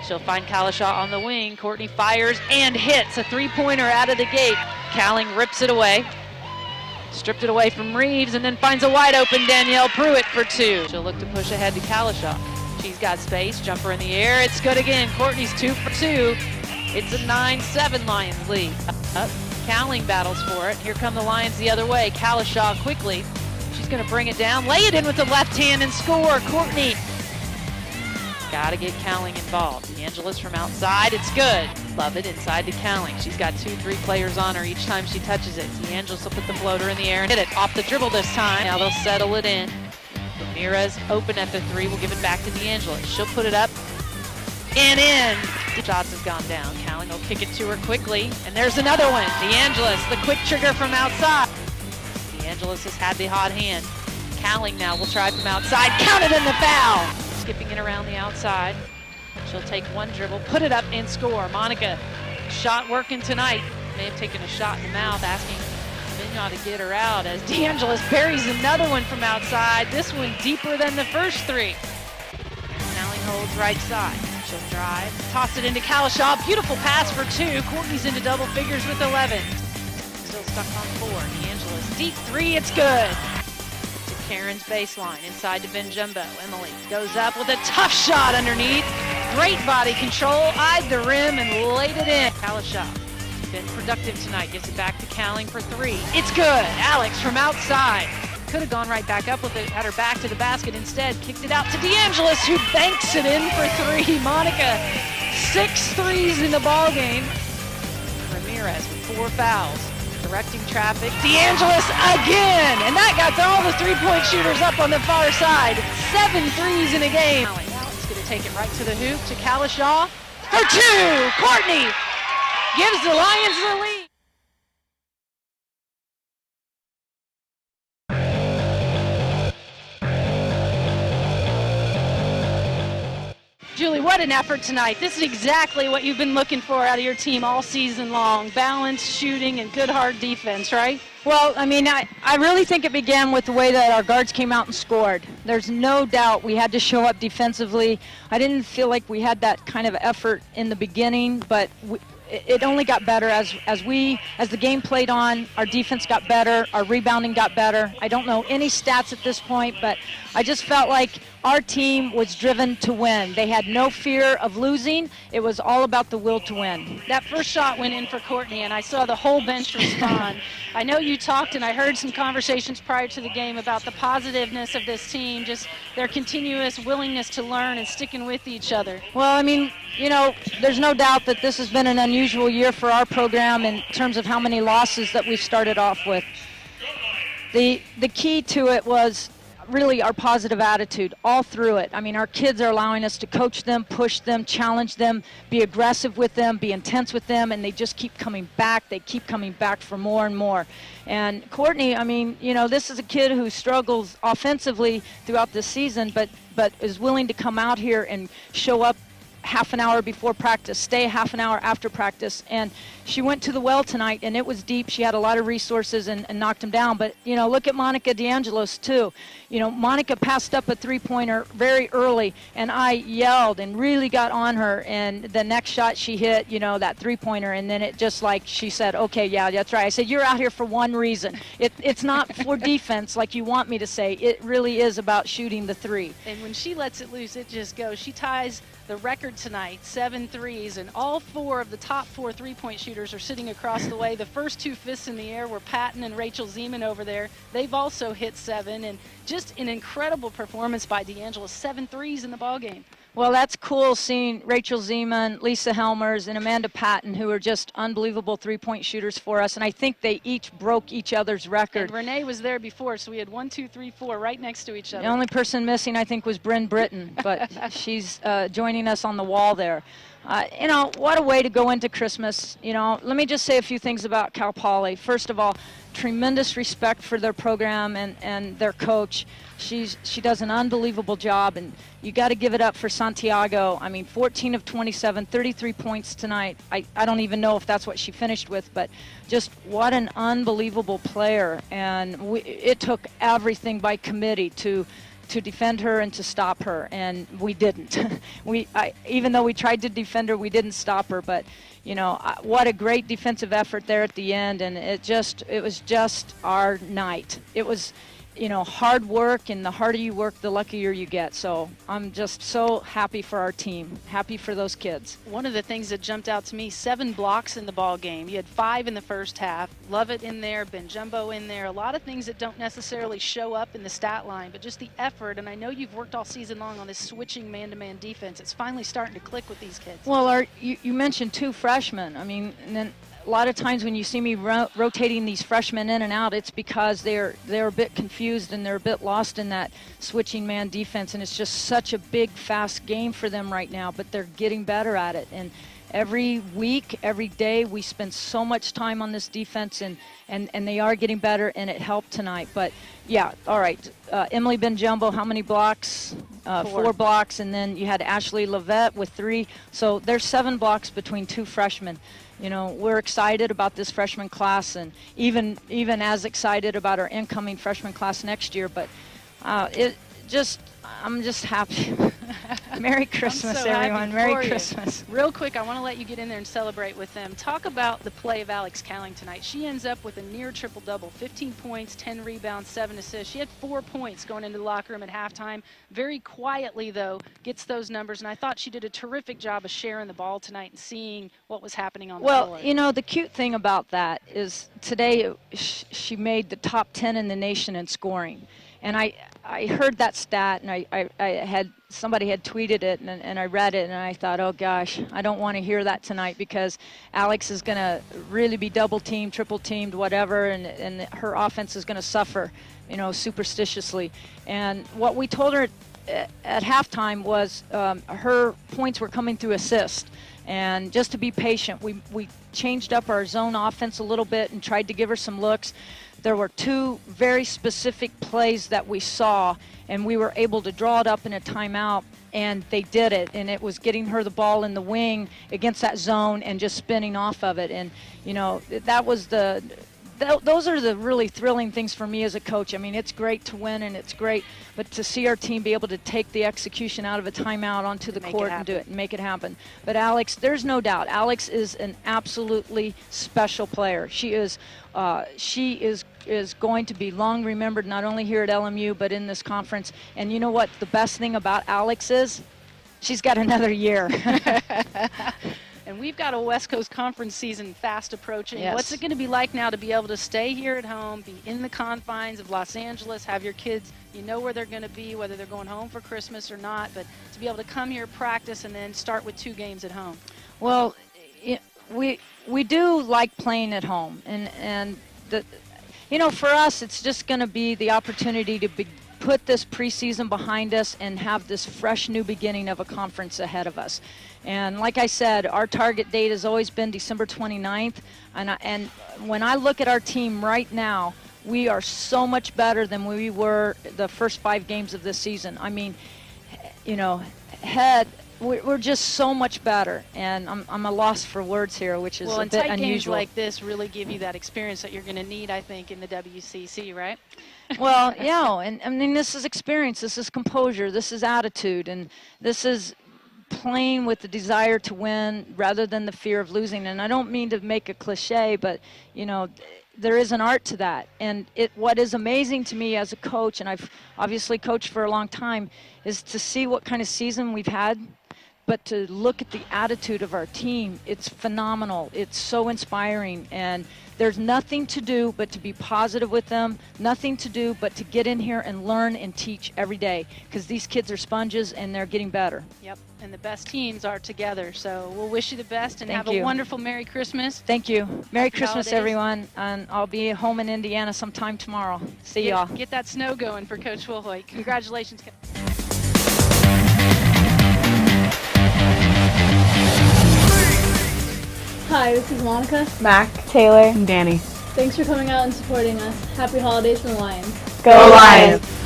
She'll find Kalashaw on the wing. Courtney fires and hits a three-pointer out of the gate. Cowling rips it away. Stripped it away from Reeves and then finds a wide open Danielle Pruitt for two. She'll look to push ahead to Kalashaw. She's got space, jumper in the air. It's good again. Courtney's 2 for 2. It's a 9-7 Lions lead. Up. Cowling battles for it. Here come the Lions the other way. Kalashaw quickly. She's going to bring it down, lay it in with the left hand and score. Courtney. Got to get Cowling involved. DeAngelis from outside. It's good. Love it inside to Cowling. She's got 2-3 players on her each time she touches it. DeAngelis will put the floater in the air and hit it off the dribble this time. Now they'll settle it in. Ramirez open at the 3. We'll give it back to DeAngelis. She'll put it up and in. Shots have gone down. Cowling will kick it to her quickly. And there's another one. DeAngelis, the quick trigger from outside. DeAngelis has had the hot hand. Cowling now will try from outside. Counted in the foul. Skipping it around the outside. She'll take one dribble, put it up and score. Monica, shot working tonight. May have taken a shot in the mouth, asking Vignon to get her out as DeAngelis buries another one from outside. This one deeper than the first 3. Cowling holds right side. She'll drive, toss it into Kalashaw. Beautiful pass for 2. Courtney's into double figures with 11. Still stuck on 4. DeAngelis, deep 3, it's good. Karen's baseline, inside to Ben Jumbo. Emily goes up with a tough shot underneath. Great body control, eyed the rim and laid it in. Kalashaw, been productive tonight, gives it back to Cowling for 3. It's good. Alex from outside. Could have gone right back up with it, had her back to the basket. Instead, kicked it out to DeAngelis, who banks it in for 3. Monica, 6 threes in the ball game. Ramirez with 4 fouls. Directing traffic. DeAngelis again! And that got all the three-point shooters up on the far side. 7 threes in a game. Now he's going to take it right to the hoop to Kalashaw for 2! Courtney gives the Lions the lead. Julie, what an effort tonight. This is exactly what you've been looking for out of your team all season long. Balanced shooting and good hard defense, right? Well, I mean, I really think it began with the way that our guards came out and scored. There's no doubt we had to show up defensively. I didn't feel like we had that kind of effort in the beginning, but it only got better as the game played on. Our defense got better, our rebounding got better. I don't know any stats at this point, but I just felt like our team was driven to win. They had no fear of losing. It was all about the will to win. That first shot went in for Courtney, and I saw the whole bench respond. I know you talked, and I heard some conversations prior to the game about the positiveness of this team, just their continuous willingness to learn and sticking with each other. Well, I mean, you know, there's no doubt that this has been an unusual year for our program in terms of how many losses that we've started off with. The key to it was really our positive attitude all through it. I mean, our kids are allowing us to coach them, push them, challenge them, be aggressive with them, be intense with them, and they just keep coming back. They keep coming back for more and more. And Courtney, I mean, you know, this is a kid who struggles offensively throughout the season, but is willing to come out here and show up half an hour before practice, stay half an hour after practice. And she went to the well tonight, and it was deep. She had a lot of resources and knocked them down. But, you know, look at Monica DeAngelis, too. You know, Monica passed up a three-pointer very early, and I yelled and really got on her. And the next shot she hit, you know, that three-pointer, and then it just like she said, okay, yeah, that's right. I said, you're out here for one reason. It's not for defense like you want me to say. It really is about shooting the 3. And when she lets it loose, it just goes. She ties the record tonight, 7 threes, and all 4 of the top 4 three-point shooters are sitting across the way. The first 2 fists in the air were Patton and Rachel Zeman over there. They've also hit 7, and just an incredible performance by DeAngelis. 7 threes in the ballgame. Well, that's cool seeing Rachel Zeman, Lisa Helmers, and Amanda Patton, who are just unbelievable three-point shooters for us, and I think they each broke each other's record. And Renee was there before, so we had 1, 2, 3, 4 right next to each other. The only person missing, I think, was Bryn Britton, but she's joining us on the wall there. You know, what a way to go into Christmas. You know, let me just say a few things about Cal Poly. First of all, tremendous respect for their program and their coach. She does an unbelievable job, and you got to give it up for Santiago. I mean, 14 of 27, 33 points tonight. I don't even know if that's what she finished with, but just what an unbelievable player. And it took everything by committee to to defend her and to stop her, and we didn't. Even though we tried to defend her, we didn't stop her. But what a great defensive effort there at the end, and it was just our night. It was hard work, and the harder you work, the luckier you get. So I'm just so happy for our team, happy for those kids. One of the things that jumped out to me, 7 blocks in the ball game. You had 5 in the first half. Lovett in there, Ben Jumbo in there. A lot of things that don't necessarily show up in the stat line, but just the effort. And I know you've worked all season long on this switching man-to-man defense. It's finally starting to click with these kids. Well, you mentioned 2 freshmen. I mean, and then a lot of times when you see me rotating these freshmen in and out, it's because they're a bit confused and they're a bit lost in that switching man defense, and it's just such a big, fast game for them right now, but they're getting better at it. And every week, every day, we spend so much time on this defense, and they are getting better, and it helped tonight. But, yeah, all right. Emily Ben-Jumbo, how many blocks? 4 blocks, and then you had Ashley Lovett with 3. So there's 7 blocks between 2 freshmen. We're excited about this freshman class, and even as excited about our incoming freshman class next year. But I'm just happy. Merry Christmas, so everyone. Merry Christmas. Real quick, I want to let you get in there and celebrate with them. Talk about the play of Alex Cowling tonight. She ends up with a near triple-double, 15 points, 10 rebounds, 7 assists. She had 4 points going into the locker room at halftime. Very quietly, though, gets those numbers, and I thought she did a terrific job of sharing the ball tonight and seeing what was happening on the floor. Well, the cute thing about that is today she made the top 10 in the nation in scoring. And I heard that stat, and I somebody had tweeted it, and I read it, and I thought, oh gosh, I don't want to hear that tonight, because Alex is going to really be double-teamed, triple-teamed, whatever, and her offense is going to suffer, superstitiously. And what we told her at halftime was her points were coming through assist. And just to be patient, we changed up our zone offense a little bit and tried to give her some looks. There were 2 very specific plays that we saw, and we were able to draw it up in a timeout, and they did it. And it was getting her the ball in the wing against that zone and just spinning off of it. And, that was those are the really thrilling things for me as a coach. I mean, it's great to win, and it's great, but to see our team be able to take the execution out of a timeout onto the court and do it and make it happen. But Alex, there's no doubt, Alex is an absolutely special player. She is going to be long remembered, not only here at LMU, but in this conference. And you know what the best thing about Alex is? She's got another year. And we've got a West Coast Conference season fast approaching. Yes. What's it going to be like now to be able to stay here at home, be in the confines of Los Angeles, have your kids, where they're going to be, whether they're going home for Christmas or not, but to be able to come here, practice, and then start with 2 games at home? Well, we do like playing at home, and for us, it's just going to be the opportunity to put this preseason behind us and have this fresh new beginning of a conference ahead of us. And like I said, our target date has always been December 29th. And when I look at our team right now, we are so much better than we were the first 5 games of this season. I mean, we're just so much better. And I'm a loss for words here, which is a bit unusual. Well, and tight games like this really give you that experience that you're going to need, I think, in the WCC, right? Well, yeah, and I mean, this is experience, this is composure, this is attitude, and this is playing with the desire to win rather than the fear of losing. And I don't mean to make a cliche, but there is an art to that. And what is amazing to me as a coach, and I've obviously coached for a long time, is to see what kind of season we've had, but to look at the attitude of our team. It's phenomenal. It's so inspiring, and there's nothing to do but to be positive with them, nothing to do but to get in here and learn and teach every day, because these kids are sponges and they're getting better. Yep, and the best teams are together. So we'll wish you the best, and Thank have you. a wonderful Merry Christmas. Thank you. Merry Happy Christmas, holidays. everyone. And I'll be home in Indiana sometime tomorrow. See y'all. Get that snow going for Coach Wilhoit. Congratulations. Hi, this is Monica. Mac, Taylor, and Danny. Thanks for coming out and supporting us. Happy holidays from the Lions. Go Lions!